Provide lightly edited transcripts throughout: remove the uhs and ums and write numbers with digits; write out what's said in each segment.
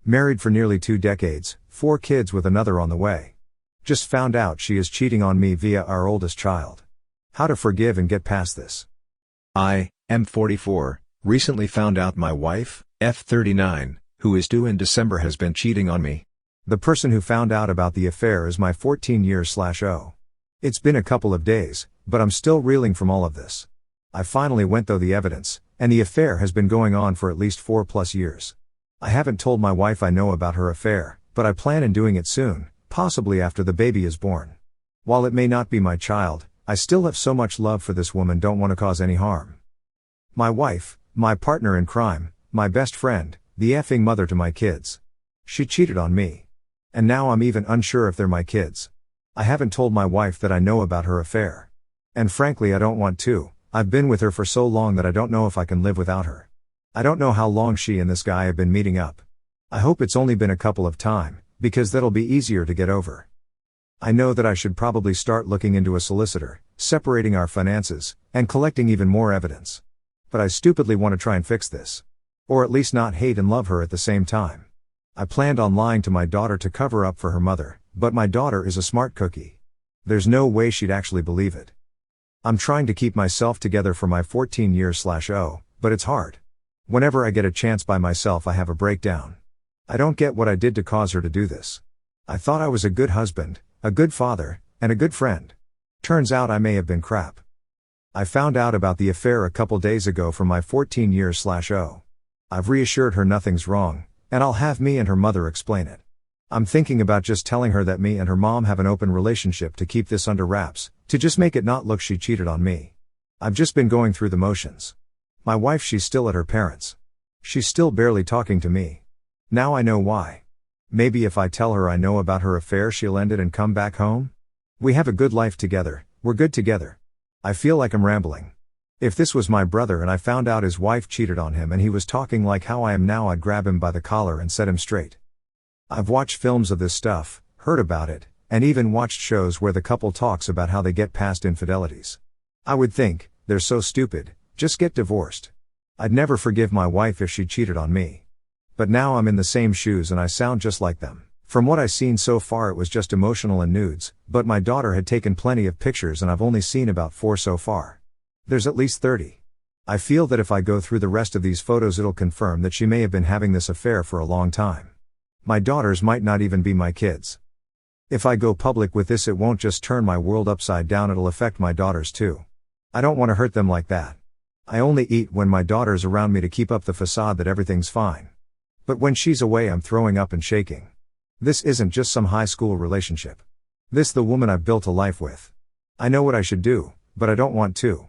Married for nearly 2 decades, 4 kids with another on the way. Just found out she is cheating on me via our oldest child. How to forgive and get past this. I am 44, recently found out my wife, F39, who is due in December has been cheating on me. The person who found out about the affair is my 14-year/0. It's been a couple of days, but I'm still reeling from all of this. I finally went through the evidence, and the affair has been going on for at least 4+ years. I haven't told my wife I know about her affair, but I plan on doing it soon, possibly after the baby is born. While it may not be my child, I still have so much love for this woman, don't want to cause any harm. My wife, my partner in crime, my best friend, the effing mother to my kids. She cheated on me. And now I'm even unsure if they're my kids. I haven't told my wife that I know about her affair. And frankly I don't want to. I've been with her for so long that I don't know if I can live without her. I don't know how long she and this guy have been meeting up. I hope it's only been a couple of time, because that'll be easier to get over. I know that I should probably start looking into a solicitor, separating our finances, and collecting even more evidence. But I stupidly want to try and fix this. Or at least not hate and love her at the same time. I planned on lying to my daughter to cover up for her mother, but my daughter is a smart cookie. There's no way she'd actually believe it. I'm trying to keep myself together for my 14-year/0, but it's hard. Whenever I get a chance by myself I have a breakdown. I don't get what I did to cause her to do this. I thought I was a good husband, a good father, and a good friend. Turns out I may have been crap. I found out about the affair a couple days ago from my 14-year/0. I've reassured her nothing's wrong, and I'll have me and her mother explain it. I'm thinking about just telling her that me and her mom have an open relationship to keep this under wraps, to just make it not look she cheated on me. I've just been going through the motions. My wife, she's still at her parents'. She's still barely talking to me. Now I know why. Maybe if I tell her I know about her affair she'll end it and come back home? We have a good life together, we're good together. I feel like I'm rambling. If this was my brother and I found out his wife cheated on him and he was talking like how I am now, I'd grab him by the collar and set him straight. I've watched films of this stuff, heard about it, and even watched shows where the couple talks about how they get past infidelities. I would think, they're so stupid, just get divorced. I'd never forgive my wife if she cheated on me. But now I'm in the same shoes and I sound just like them. From what I've seen so far it was just emotional and nudes, but my daughter had taken plenty of pictures and I've only seen about 4 so far. There's at least 30. I feel that if I go through the rest of these photos it'll confirm that she may have been having this affair for a long time. My daughters might not even be my kids. If I go public with this it won't just turn my world upside down, it'll affect my daughters too. I don't want to hurt them like that. I only eat when my daughter's around me to keep up the facade that everything's fine. But when she's away I'm throwing up and shaking. This isn't just some high school relationship. This the woman I've built a life with. I know what I should do, but I don't want to.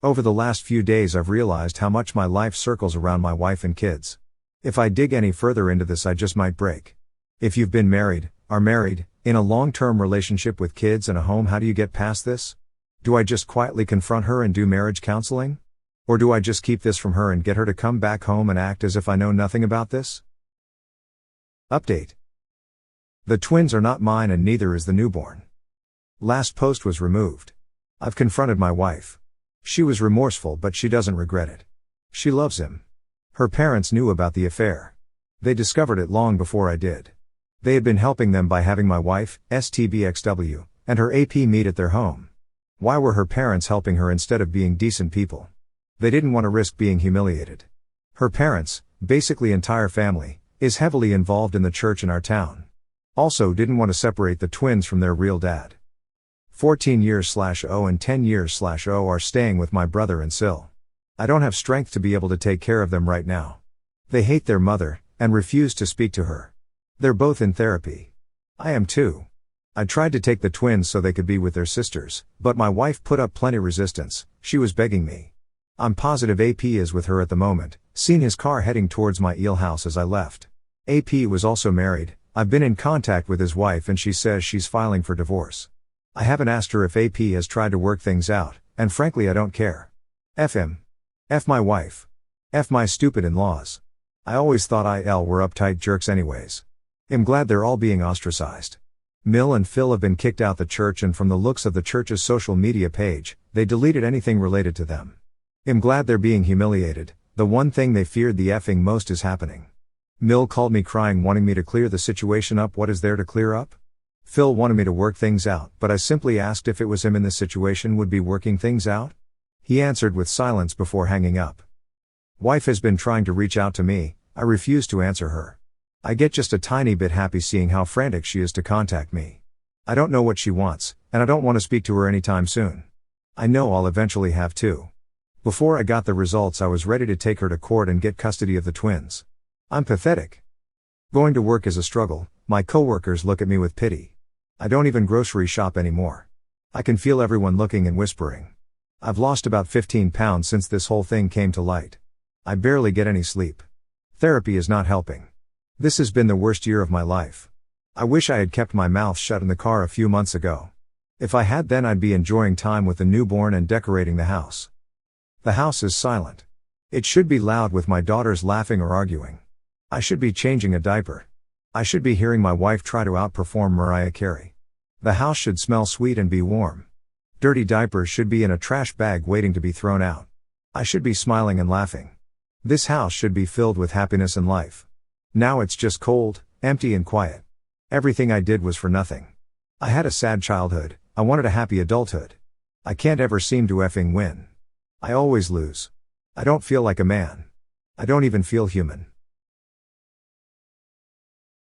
Over the last few days I've realized how much my life circles around my wife and kids. If I dig any further into this I just might break. If you've been married, are married, in a long-term relationship with kids and a home, how do you get past this? Do I just quietly confront her and do marriage counseling? Or do I just keep this from her and get her to come back home and act as if I know nothing about this? Update. The twins are not mine and neither is the newborn. Last post was removed. I've confronted my wife. She was remorseful but she doesn't regret it. She loves him. Her parents knew about the affair. They discovered it long before I did. They had been helping them by having my wife, STBXW, and her AP meet at their home. Why were her parents helping her instead of being decent people? They didn't want to risk being humiliated. Her parents, basically entire family, is heavily involved in the church in our town. Also didn't want to separate the twins from their real dad. 14-year/0 and 10-year/0 are staying with my brother and Sil. I don't have strength to be able to take care of them right now. They hate their mother, and refuse to speak to her. They're both in therapy. I am too. I tried to take the twins so they could be with their sisters, but my wife put up plenty resistance. She was begging me. I'm positive AP is with her at the moment, seen his car heading towards my eel house as I left. AP was also married. I've been in contact with his wife and she says she's filing for divorce. I haven't asked her if AP has tried to work things out, and frankly I don't care. F him. F my wife. F my stupid in-laws. I always thought IL were uptight jerks anyways. I'm glad they're all being ostracized. Mill and Phil have been kicked out the church, and from the looks of the church's social media page, they deleted anything related to them. I'm glad they're being humiliated. The one thing they feared the effing most is happening. Mill called me crying, wanting me to clear the situation up. What is there to clear up? Phil wanted me to work things out, but I simply asked if it was him in this situation would be working things out. He answered with silence before hanging up. Wife has been trying to reach out to me. I refuse to answer her. I get just a tiny bit happy seeing how frantic she is to contact me. I don't know what she wants, and I don't want to speak to her anytime soon. I know I'll eventually have to. Before I got the results, I was ready to take her to court and get custody of the twins. I'm pathetic. Going to work is a struggle. My coworkers look at me with pity. I don't even grocery shop anymore. I can feel everyone looking and whispering. I've lost about 15 pounds since this whole thing came to light. I barely get any sleep. Therapy is not helping. This has been the worst year of my life. I wish I had kept my mouth shut in the car a few months ago. If I had, then I'd be enjoying time with the newborn and decorating the house. The house is silent. It should be loud with my daughters laughing or arguing. I should be changing a diaper. I should be hearing my wife try to outperform Mariah Carey. The house should smell sweet and be warm. Dirty diapers should be in a trash bag waiting to be thrown out. I should be smiling and laughing. This house should be filled with happiness and life. Now it's just cold, empty and quiet. Everything I did was for nothing. I had a sad childhood. I wanted a happy adulthood. I can't ever seem to effing win. I always lose. I don't feel like a man. I don't even feel human.